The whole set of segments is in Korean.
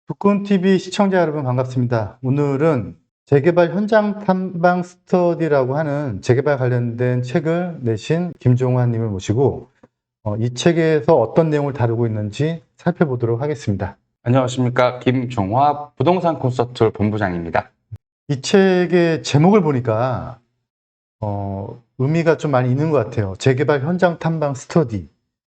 북콘TV 시청자 여러분 반갑습니다. 오늘은 재개발 현장 탐방 스터디라고 하는 재개발 관련된 책을 내신 김종환 님을 모시고 이 책에서 어떤 내용을 다루고 있는지 살펴보도록 하겠습니다. 안녕하십니까. 김종화 부동산 콘서트 본부장입니다. 이 책의 제목을 보니까 의미가 좀 많이 있는 것 같아요. 재개발 현장 탐방 스터디.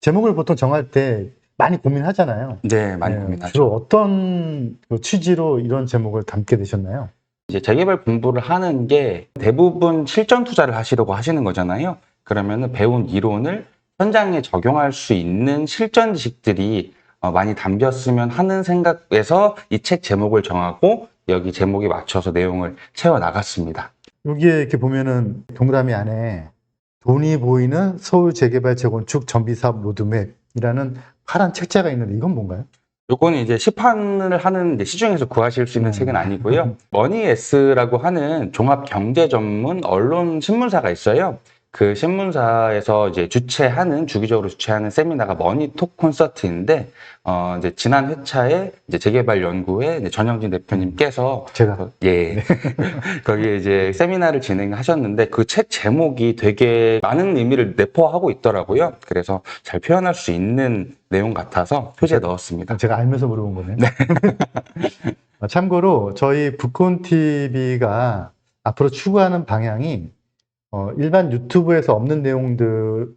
제목을 보통 정할 때 많이 고민하잖아요. 네, 많이 고민하죠. 주로 어떤 취지로 이런 제목을 담게 되셨나요? 이제 재개발 공부를 하는 게 대부분 실전 투자를 하시려고 하시는 거잖아요. 그러면은 배운 이론을 현장에 적용할 수 있는 실전 지식들이 많이 담겼으면 하는 생각에서 이 책 제목을 정하고 여기 제목에 맞춰서 내용을 채워 나갔습니다. 여기에 이렇게 보면은 동그라미 안에 돈이 보이는 서울 재개발 재건축 정비사업 로드맵이라는 파란 책자가 있는데 이건 뭔가요? 요거는 이제 시판을 하는 이제 시중에서 구하실 수 있는 책은 아니고요. 머니에스라고 하는 종합 경제 전문 언론 신문사가 있어요. 그 신문사에서 이제 주기적으로 주최하는 세미나가 머니톡 콘서트인데, 이제 지난 회차에 이제 재개발 연구회 이제 전영진 대표님께서 제가 예. 거기에 이제 세미나를 진행하셨는데 그 책 제목이 되게 많은 의미를 내포하고 있더라고요. 그래서 잘 표현할 수 있는 내용 같아서 표지에 넣었습니다. 제가 알면서 물어본 거네요. 참고로 저희 북콘TV가 앞으로 추구하는 방향이 일반 유튜브에서 없는 내용들을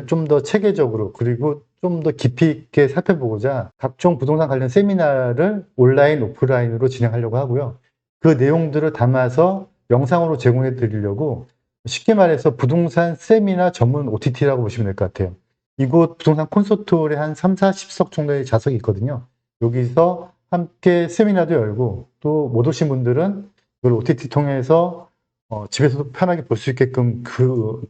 좀 더 체계적으로 그리고 좀 더 깊이 있게 살펴보고자 각종 부동산 관련 세미나를 온라인, 오프라인으로 진행하려고 하고요. 그 내용들을 담아서 영상으로 제공해 드리려고 쉽게 말해서 부동산 세미나 전문 OTT라고 보시면 될 것 같아요. 이곳 부동산 콘서트홀에 한 3, 40석 정도의 좌석이 있거든요. 여기서 함께 세미나도 열고 또 못 오신 분들은 이걸 OTT 통해서 집에서도 편하게 볼 수 있게끔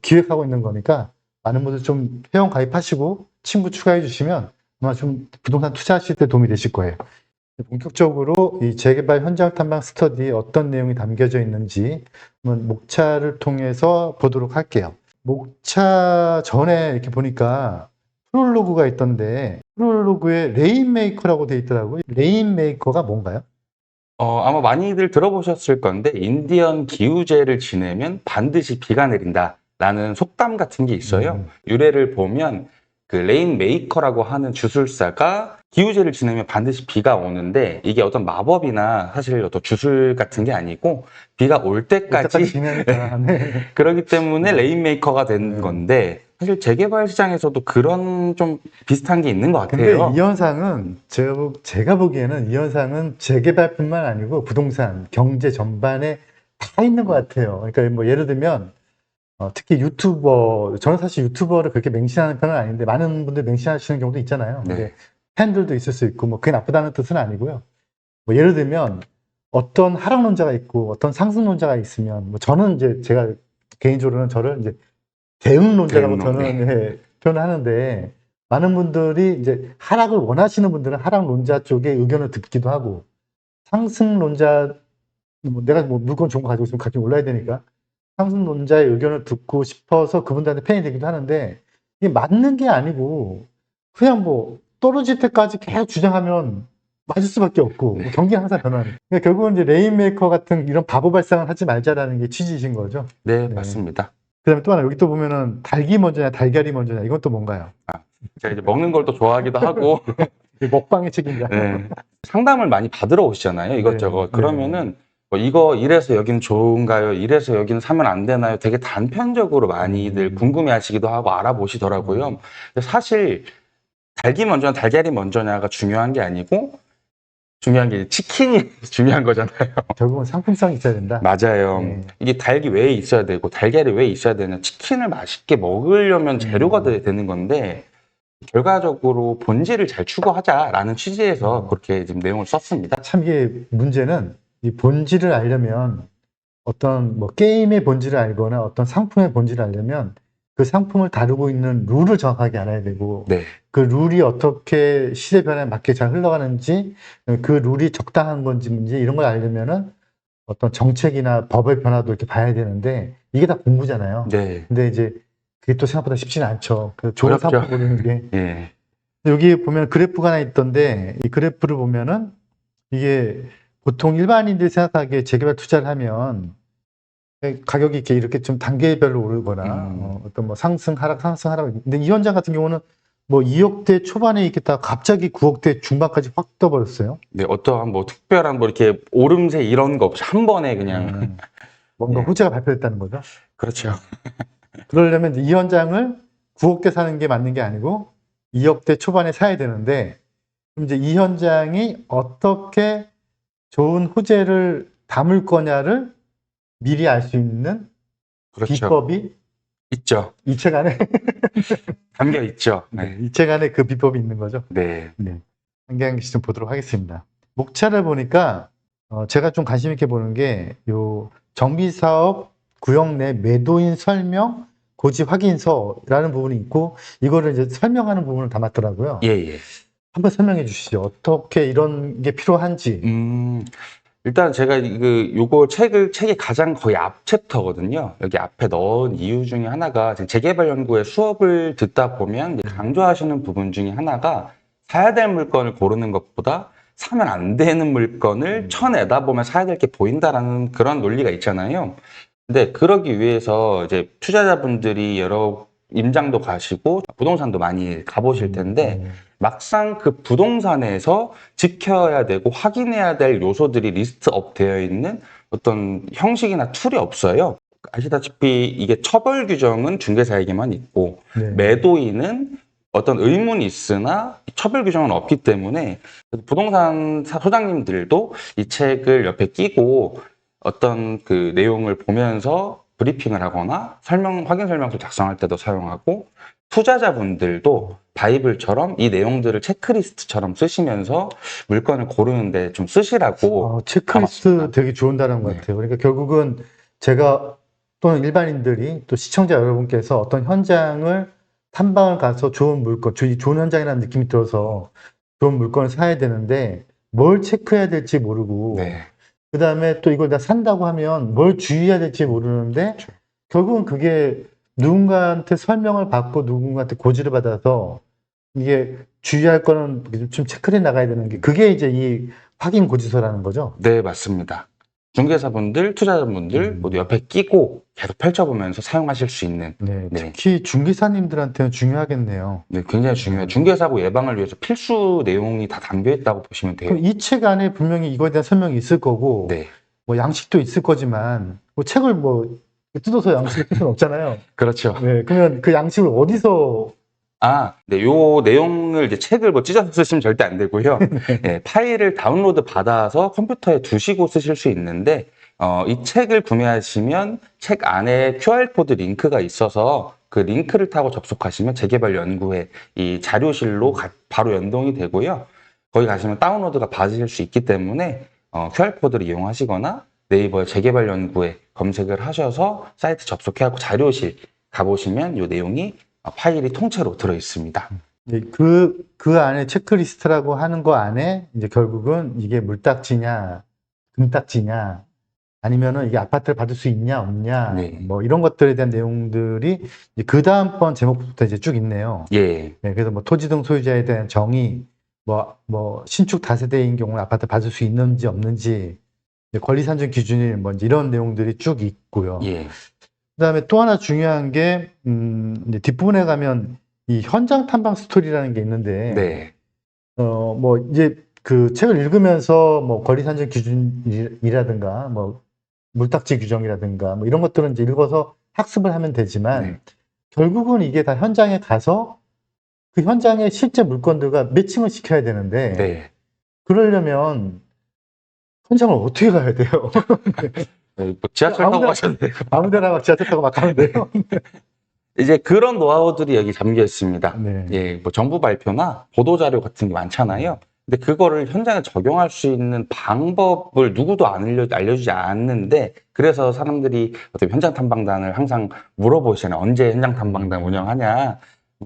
기획하고 있는 거니까 많은 분들 좀 회원 가입하시고 친구 추가해 주시면 아마 좀 부동산 투자하실 때 도움이 되실 거예요. 본격적으로 이 재개발 현장 탐방 스터디에 어떤 내용이 담겨져 있는지 한번 목차를 통해서 보도록 할게요. 목차 전에 이렇게 보니까 프롤로그가 있던데 프롤로그에 레인메이커라고 되어 있더라고요. 레인메이커가 뭔가요? 아마 많이들 들어보셨을 건데 인디언 기우제를 지내면 반드시 비가 내린다라는 속담 같은 게 있어요. 유래를 보면 그 레인메이커라고 하는 주술사가 기우제를 지내면 반드시 비가 오는데 이게 어떤 마법이나 사실 어떤 주술 같은 게 아니고 비가 올 때까지 지내니까. 네. 그렇기 때문에 레인메이커가 된 건데 사실 재개발 시장에서도 그런 좀 비슷한 게 있는 것 근데 같아요. 이 현상은 제가 보기에는 이 현상은 재개발뿐만 아니고 부동산, 경제 전반에 다 있는 것 같아요. 그러니까 뭐 예를 들면 특히 유튜버, 저는 사실 유튜버를 그렇게 맹신하는 편은 아닌데 많은 분들 맹신하시는 경우도 있잖아요. 네. 근데 팬들도 있을 수 있고 뭐 그게 나쁘다는 뜻은 아니고요. 뭐 예를 들면 어떤 하락론자가 있고 어떤 상승론자가 있으면 뭐 저는 이제 제가 개인적으로는 저를 이제 대응론자라고 저는 표현을 하는데 많은 분들이 이제 하락을 원하시는 분들은 하락론자 쪽의 의견을 듣기도 하고 상승론자 뭐 내가 뭐 물건 좋은 거 가지고 있으면 가격이 올라야 되니까 상승론자의 의견을 듣고 싶어서 그분들한테 팬이 되기도 하는데 이게 맞는 게 아니고 그냥 뭐 떨어질 때까지 계속 주장하면 맞을 수밖에 없고 뭐 경기는 항상 변하는. 그러니까 결국은 이제 레인메이커 같은 이런 바보 발상을 하지 말자라는 게 취지이신 거죠. 네, 맞습니다. 그다음에 또 하나 여기 또 보면은 닭이 먼저냐 달걀이 먼저냐 이건 또 뭔가요? 제가 이제 먹는 걸 또 좋아하기도 하고 먹방의 책임자. 네. 상담을 많이 받으러 오시잖아요. 이것저것. 네. 그러면은 뭐 이거 이래서 여기는 좋은가요? 이래서 여기는 사면 안 되나요? 되게 단편적으로 많이들 궁금해하시기도 하고 알아보시더라고요. 근데 사실 닭이 먼저냐 달걀이 먼저냐가 중요한 게 아니고 중요한 게 치킨이 중요한 거잖아요. 결국은 상품성이 있어야 된다. 맞아요. 네. 이게 닭이 왜 있어야 되고 달걀이 왜 있어야 되냐? 치킨을 맛있게 먹으려면 재료가 되는 건데 결과적으로 본질을 잘 추구하자라는 취지에서 그렇게 지금 내용을 썼습니다. 참 이게 문제는 이 본질을 알려면 어떤 뭐 게임의 본질을 알거나 어떤 상품의 본질을 알려면 그 상품을 다루고 있는 룰을 정확하게 알아야 되고 네. 그 룰이 어떻게 시대 변화에 맞게 잘 흘러가는지 그 룰이 적당한 건지 문제 이런 걸 알려면은 어떤 정책이나 법의 변화도 이렇게 봐야 되는데 이게 다 공부잖아요. 네. 근데 이제 그게 또 생각보다 쉽지는 않죠. 그 좋은 어렵죠. 상품 고르는 게. 예. 여기 보면 그래프가 하나 있던데 이 그래프를 보면은 이게 보통 일반인들이 생각하기에 재개발 투자를 하면 가격이 이렇게 좀 단계별로 오르거나 어떤 뭐 상승 하락 근데 이 현장 같은 경우는 뭐 2억대 초반에 있겠다 갑자기 9억대 중반까지 확 떠버렸어요. 네, 어떠한 뭐 특별한 뭐 이렇게 오름세 이런 거 없이 한 번에 그냥 뭔가 예. 호재가 발표됐다는 거죠. 그렇죠. 그러려면 이 현장을 9억대 사는 게 맞는 게 아니고 2억대 초반에 사야 되는데 그럼 이제 이 현장이 어떻게 좋은 호재를 담을 거냐를 미리 알 수 있는 그렇죠. 비법이 있죠. 이 책 안에 담겨 있죠. 네. 이 책 안에 그 비법이 있는 거죠. 네. 네. 한 개 한 개씩 좀 보도록 하겠습니다. 목차를 보니까 제가 좀 관심 있게 보는 게 요 정비사업 구역 내 매도인 설명 고지 확인서라는 부분이 있고 이거를 이제 설명하는 부분을 담았더라고요. 예, 예. 한번 설명해 주시죠. 어떻게 이런 게 필요한지. 일단 제가 요거 책의 가장 거의 앞 챕터거든요. 여기 앞에 넣은 이유 중에 하나가 재개발 연구의 수업을 듣다 보면 강조하시는 부분 중에 하나가 사야 될 물건을 고르는 것보다 사면 안 되는 물건을 쳐내다 보면 사야 될 게 보인다라는 그런 논리가 있잖아요. 근데 그러기 위해서 이제 투자자분들이 여러 임장도 가시고 부동산도 많이 가보실 텐데 막상 그 부동산에서 지켜야 되고 확인해야 될 요소들이 리스트업 되어 있는 어떤 형식이나 툴이 없어요. 아시다시피 이게 처벌 규정은 중개사에게만 있고 네. 매도인은 어떤 의문이 있으나 처벌 규정은 없기 때문에 부동산 소장님들도 이 책을 옆에 끼고 어떤 그 내용을 보면서 브리핑을 하거나 확인 설명서 작성할 때도 사용하고 투자자분들도 바이블처럼 이 내용들을 체크리스트처럼 쓰시면서 물건을 고르는데 좀 쓰시라고 체크리스트 담았습니다. 되게 좋은 단어인 것 네. 같아요. 그러니까 결국은 제가 또는 일반인들이 또 시청자 여러분께서 어떤 현장을 탐방을 가서 좋은 물건, 좋은 현장이라는 느낌이 들어서 좋은 물건을 사야 되는데 뭘 체크해야 될지 모르고 네. 그 다음에 또 이걸 다 산다고 하면 뭘 주의해야 될지 모르는데 그렇죠. 결국은 그게 누군가한테 설명을 받고 누군가한테 고지를 받아서 이게 주의할 거는 좀 체크해 나가야 되는 게 그게 이제 이 확인 고지서라는 거죠. 네, 맞습니다. 중개사분들, 투자자분들 모두 옆에 끼고 계속 펼쳐보면서 사용하실 수 있는 네, 네. 특히 중개사님들한테는 중요하겠네요. 네, 굉장히 중요해요. 중개사고 예방을 위해서 필수 내용이 다 담겨 있다고 보시면 돼요. 그럼 이 책 안에 분명히 이거에 대한 설명이 있을 거고 네, 뭐 양식도 있을 거지만 뭐 책을 뭐 뜯어서 양식을 쓸 수는 없잖아요. 그렇죠. 네, 그러면 그 양식을 어디서 네, 요 내용을 이제 책을 뭐 찢어서 쓰시면 절대 안 되고요. 네, 파일을 다운로드 받아서 컴퓨터에 두시고 쓰실 수 있는데, 이 책을 구매하시면 책 안에 QR코드 링크가 있어서 그 링크를 타고 접속하시면 재개발 연구회 이 자료실로 바로 연동이 되고요. 거기 가시면 다운로드가 받으실 수 있기 때문에, QR코드를 이용하시거나 네이버에 재개발 연구회 검색을 하셔서 사이트 접속해갖고 자료실 가보시면 이 내용이 파일이 통째로 들어 있습니다. 그 안에 체크리스트라고 하는 거 안에 이제 결국은 이게 물딱지냐, 금딱지냐, 아니면은 이게 아파트를 받을 수 있냐, 없냐, 네. 뭐 이런 것들에 대한 내용들이 그 다음번 제목부터 이제 쭉 있네요. 예. 네, 그래서 뭐 토지 등 소유자에 대한 정의, 뭐 신축 다세대인 경우는 아파트 받을 수 있는지 없는지, 권리 산정 기준이 뭔지 이런 내용들이 쭉 있고요. 예. 그다음에 또 하나 중요한 게 이제 뒷부분에 가면 이 현장 탐방 스토리라는 게 있는데, 네. 뭐 이제 그 책을 읽으면서 뭐 권리 산정 기준이라든가 뭐 물딱지 규정이라든가 뭐 이런 것들은 이제 읽어서 학습을 하면 되지만 네. 결국은 이게 다 현장에 가서 그 현장의 실제 물건들과 매칭을 시켜야 되는데 네. 그러려면 현장을 어떻게 가야 돼요? 뭐 지하철 타고 아무데나- 가셔도 돼요. 아무데나 막 지하철 타고 막 가면 돼요. 이제 그런 노하우들이 여기 담겨 있습니다. 네. 예, 뭐 정부 발표나 보도 자료 같은 게 많잖아요. 근데 그거를 현장에 적용할 수 있는 방법을 누구도 알려주지 않는데, 그래서 사람들이 어떻게 현장 탐방단을 항상 물어보시잖아요. 언제 현장 탐방단 운영하냐.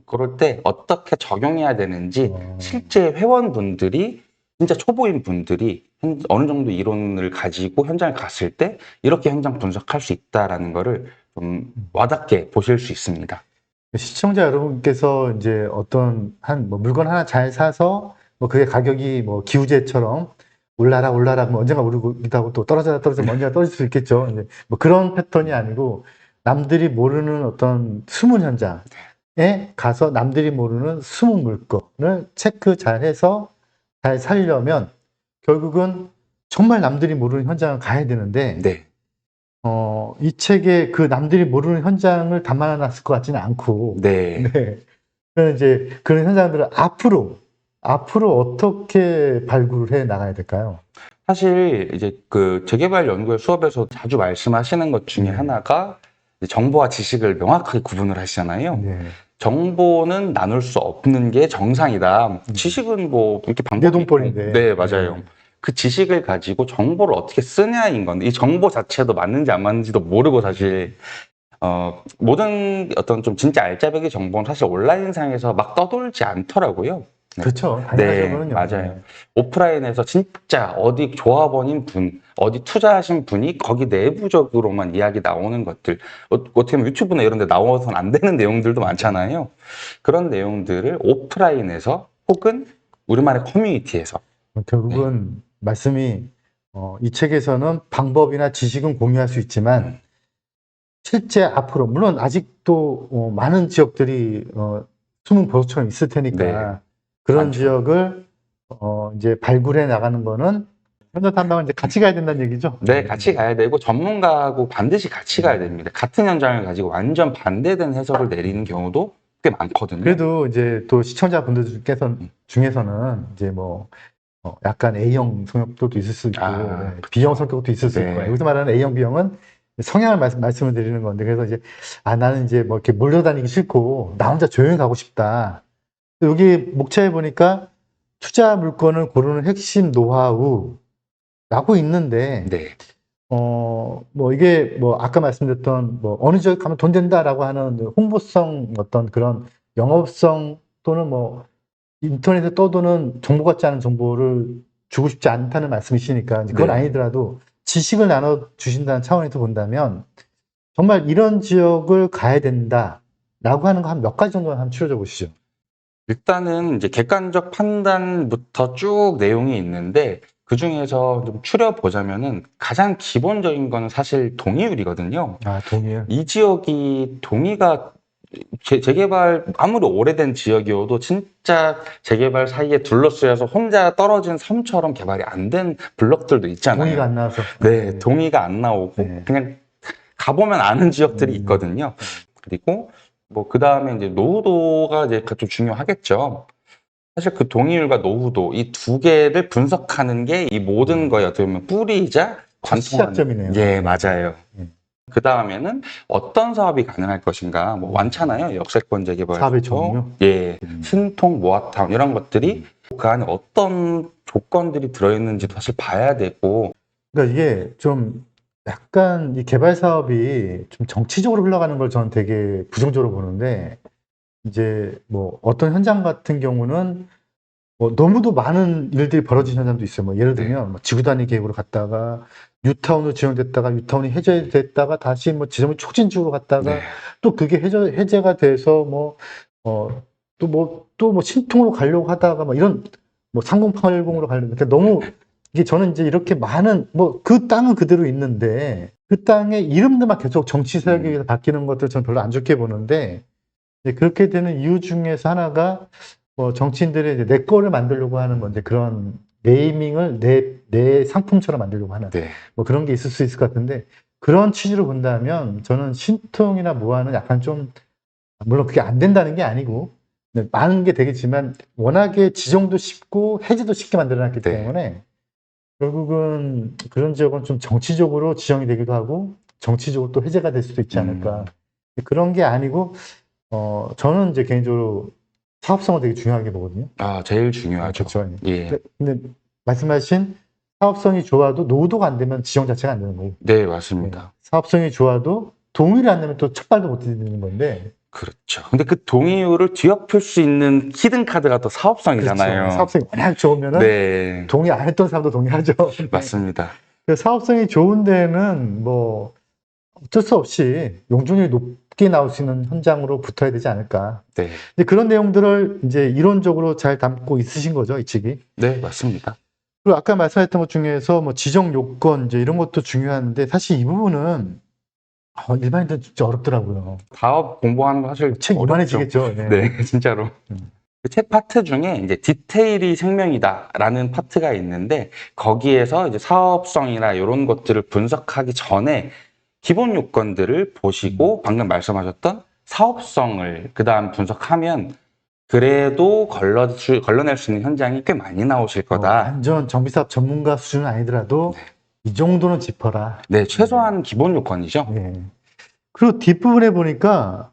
그럴 때 어떻게 적용해야 되는지 실제 회원분들이 진짜 초보인 분들이 어느 정도 이론을 가지고 현장을 갔을 때 이렇게 현장 분석할 수 있다라는 거를 좀 와닿게 보실 수 있습니다. 시청자 여러분께서 이제 어떤 뭐 물건 하나 잘 사서 뭐 그게 가격이 뭐 기우제처럼 올라라 올라라 그러면 언젠가 오르기도 하고 또 떨어져라 떨어지면 언젠가 떨어질 수 있겠죠. 이제 뭐 그런 패턴이 아니고 남들이 모르는 어떤 숨은 현장에 가서 남들이 모르는 숨은 물건을 체크 잘해서 잘 살려면 결국은 정말 남들이 모르는 현장을 가야 되는데 네. 이 책에 그 남들이 모르는 현장을 담아놨을 것 같지는 않고 네. 네. 그래서 이제 그런 현장들을 앞으로 어떻게 발굴을 해 나가야 될까요? 사실 이제 그 재개발 연구의 수업에서 자주 말씀하시는 것 중에 네. 하나가 이제 정보와 지식을 명확하게 구분을 하시잖아요. 네. 정보는 나눌 수 없는 게 정상이다. 지식은 뭐 이렇게 방법이 내돈벌인데. 네, 맞아요. 네. 그 지식을 가지고 정보를 어떻게 쓰냐인 건데 이 정보 자체도 맞는지 안 맞는지도 모르고 사실 모든 어떤 좀 진짜 알짜배기 정보는 사실 온라인상에서 막 떠돌지 않더라고요. 네. 그렇죠. 네, 당연하죠. 맞아요. 오프라인에서 진짜 어디 조합원인 분, 어디 투자하신 분이 거기 내부적으로만 이야기 나오는 것들, 어떻게 보면 유튜브나 이런 데 나와서는 안 되는 내용들도 많잖아요. 그런 내용들을 오프라인에서 혹은 우리만의 커뮤니티에서 결국은 말씀이 이 책에서는 방법이나 지식은 공유할 수 있지만 실제 앞으로 물론 아직도 많은 지역들이 숨은 보석처럼 있을 테니까 네. 그런 많죠. 지역을 이제 발굴해 나가는 거는 현장 탐방을 이제 같이 가야 된다는 얘기죠. 네, 같이 가야 되고 전문가하고 반드시 같이 가야 됩니다. 같은 현장을 가지고 완전 반대된 해석을 내리는 경우도 꽤 많거든요. 그래도 이제 또 시청자분들 중에서는 이제 뭐 약간 A형 성격도 있을 수 있고 아, 네, B형 성격도 있을 수 네. 있고 여기서 말하는 A형, B형은 성향을 말씀을 드리는 건데 그래서 이제 나는 이제 뭐 이렇게 몰려다니기 싫고 나 혼자 조용히 가고 싶다. 여기 목차에 보니까 투자 물건을 고르는 핵심 노하우라고 있는데 네. 뭐 이게 뭐 아까 말씀드렸던 뭐 어느 지역 가면 돈 된다라고 하는 홍보성 어떤 그런 영업성 또는 뭐 인터넷에 떠도는 정보 같지 않은 정보를 주고 싶지 않다는 말씀이시니까 이제 그건 네. 아니더라도 지식을 나눠 주신다는 차원에서 본다면 정말 이런 지역을 가야 된다라고 하는 거 한 몇 가지 정도만 한번 추려줘 보시죠. 일단은 이제 객관적 판단부터 쭉 내용이 있는데 그 중에서 좀 추려보자면은 가장 기본적인 거는 사실 동의율이거든요. 아, 동의요. 이 지역이 동의가 재개발 아무리 오래된 지역이어도 진짜 재개발 사이에 둘러싸여서 혼자 떨어진 섬처럼 개발이 안 된 블럭들도 있잖아요. 동의가 안 나와서. 네, 동의가 안 나오고 네. 그냥 가보면 아는 지역들이 있거든요. 그리고 뭐 그 다음에 이제 노후도가 이제 좀 중요하겠죠. 사실 그 동의율과 노후도 이 두 개를 분석하는 게 이 모든 거에 어떻게 보면 뿌리이자 관통하는. 시작점이네요. 예, 맞아요. 네. 그 다음에는 어떤 사업이 가능할 것인가, 뭐 많잖아요. 역세권 재개발, 사업의 종류? 예, 신통, 모아타운 이런 것들이 그 안에 어떤 조건들이 들어있는지도 사실 봐야 되고. 그러니까 이게 좀 약간 이 개발 사업이 좀 정치적으로 흘러가는 걸 저는 되게 부정적으로 보는데 이제 뭐 어떤 현장 같은 경우는 뭐 너무도 많은 일들이 벌어진 현장도 있어요. 뭐 예를 들면 뭐 지구 단위 계획으로 갔다가 뉴타운으로 지정됐다가 뉴타운이 해제됐다가 다시 뭐 지정을 촉진지구로 갔다가 네. 또 그게 해제가 돼서 뭐 또 뭐 신통으로 가려고 하다가 뭐 이런 뭐 3080으로 가려고 그러니까 너무 이게 저는 이제 이렇게 많은 뭐 그 땅은 그대로 있는데 그 땅의 이름들만 계속 정치 세력에 의해서 바뀌는 것들 저는 별로 안 좋게 보는데 이제 그렇게 되는 이유 중에서 하나가 뭐 정치인들이 이제 내 거를 만들려고 하는 건데 그런 네이밍을 내 상품처럼 만들려고 하는 네. 뭐 그런 게 있을 수 있을 것 같은데 그런 취지로 본다면 저는 신통이나 모아는 약간 좀 물론 그게 안 된다는 게 아니고 많은 게 되겠지만 워낙에 지정도 쉽고 해제도 쉽게 만들어놨기 네. 때문에 결국은 그런 지역은 좀 정치적으로 지정이 되기도 하고 정치적으로 또 해제가 될 수도 있지 않을까 그런 게 아니고 저는 이제 개인적으로 사업성을 되게 중요하게 보거든요. 아, 제일 중요하죠. 그렇죠. 예. 근데 말씀하신 사업성이 좋아도 노후도가 안 되면 지정 자체가 안 되는 거고. 네, 맞습니다. 사업성이 좋아도 동의를 안 되면 또 첫 발도 못 디디는 건데. 그렇죠. 근데 그 동의율을 뒤엎을 수 있는 히든 카드가 또 사업성이잖아요. 그렇죠. 사업성이 워낙 좋으면은 네, 동의 안 했던 사람도 동의하죠. 맞습니다. 그 사업성이 좋은 데는 뭐 어쩔 수 없이 용적률이 높게 나올 수 있는 현장으로 붙어야 되지 않을까. 네, 이제 그런 내용들을 이제 이론적으로 잘 담고 있으신 거죠, 이 책이. 네, 맞습니다. 그리고 아까 말씀하셨던 것 중에서 뭐 지정 요건 이제 이런 것도 중요한데 사실 이 부분은 일반인들 진짜 어렵더라고요. 사업 공부하는 거 사실 책 어렵죠. 이만해지겠죠. 네. 네, 진짜로. 음. 그 책 파트 중에 이제 디테일이 생명이다라는 파트가 있는데 거기에서 이제 사업성이나 이런 것들을 분석하기 전에 기본 요건들을 보시고 방금 말씀하셨던 사업성을 그다음 분석하면 그래도 걸러낼 수 있는 현장이 꽤 많이 나오실 거다. 완전 정비사업 전문가 수준은 아니더라도 이 정도는 짚어라. 네, 최소한 기본 요건이죠. 네. 그리고 뒷부분에 보니까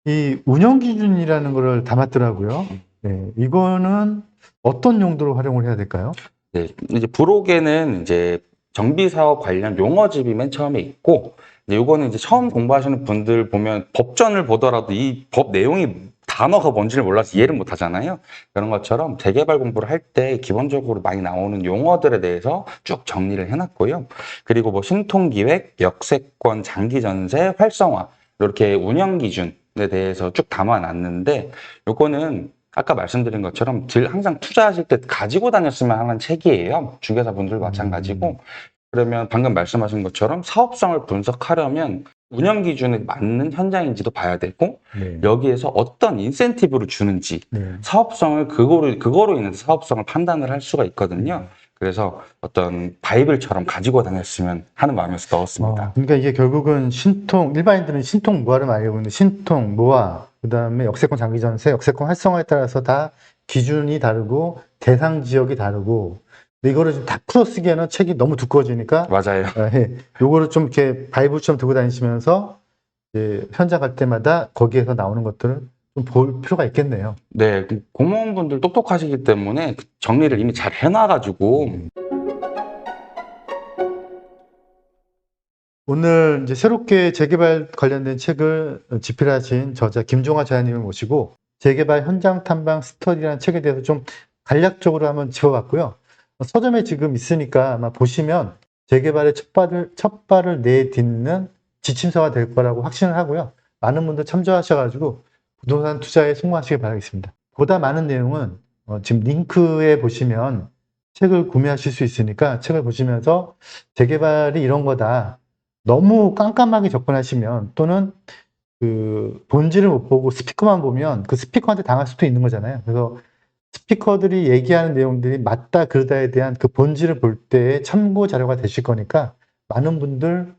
이 운영 기준이라는 거를 담았더라고요. 네. 이거는 어떤 용도로 활용을 해야 될까요? 네, 이제 부록에는 이제 정비 사업 관련 용어집이 맨 처음에 있고, 이제 요거는 이제 처음 공부하시는 분들 보면 법전을 보더라도 이 법 내용이 단어가 뭔지를 몰라서 이해를 못 하잖아요. 그런 것처럼 재개발 공부를 할 때 기본적으로 많이 나오는 용어들에 대해서 쭉 정리를 해놨고요. 그리고 뭐 신통기획, 역세권, 장기전세, 활성화 이렇게 운영 기준에 대해서 쭉 담아놨는데 요거는 아까 말씀드린 것처럼 항상 투자하실 때 가지고 다녔으면 하는 책이에요. 중개사분들도 마찬가지고. 그러면 방금 말씀하신 것처럼 사업성을 분석하려면 운영 기준에 맞는 현장인지도 봐야 되고 네. 여기에서 어떤 인센티브를 주는지 네. 사업성을 그거로 인해서 사업성을 판단을 할 수가 있거든요. 그래서 어떤 바이블처럼 가지고 다녔으면 하는 마음에서 넣었습니다. 그러니까 이게 결국은 일반인들은 신통 무화를 알고 있는데 신통, 무화, 그다음에 역세권 장기전세, 역세권 활성화에 따라서 다 기준이 다르고 대상 지역이 다르고 근데 이거를 좀 다 풀어쓰기에는 책이 너무 두꺼워지니까 맞아요. 요거를 좀 이렇게 바이블처럼 들고 다니시면서 이제 현장 갈 때마다 거기에서 나오는 것들을 좀 볼 필요가 있겠네요. 네, 공무원분들 똑똑하시기 때문에 정리를 이미 잘 해놔가지고 오늘 이제 새롭게 재개발 관련된 책을 집필하신 저자 김종화 저자님을 모시고 재개발 현장 탐방 스터디라는 책에 대해서 좀 간략적으로 한번 짚어봤고요. 서점에 지금 있으니까 아마 보시면 재개발의 첫 발을 내딛는 지침서가 될 거라고 확신을 하고요. 많은 분들 참조하셔가지고 부동산 투자에 성공하시길 바라겠습니다. 보다 많은 내용은 지금 링크에 보시면 책을 구매하실 수 있으니까 책을 보시면서 재개발이 이런 거다. 너무 깜깜하게 접근하시면 또는 그 본질을 못 보고 스피커만 보면 그 스피커한테 당할 수도 있는 거잖아요. 그래서 스피커들이 얘기하는 내용들이 맞다 그러다에 대한 그 본질을 볼 때의 참고 자료가 되실 거니까 많은 분들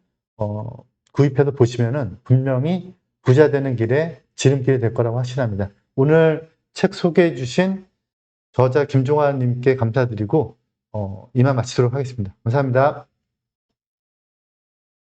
구입해서 보시면은 분명히 부자 되는 길에 지름길이 될 거라고 확신합니다. 오늘 책 소개해 주신 저자 김종환 님께 감사드리고 이만 마치도록 하겠습니다. 감사합니다.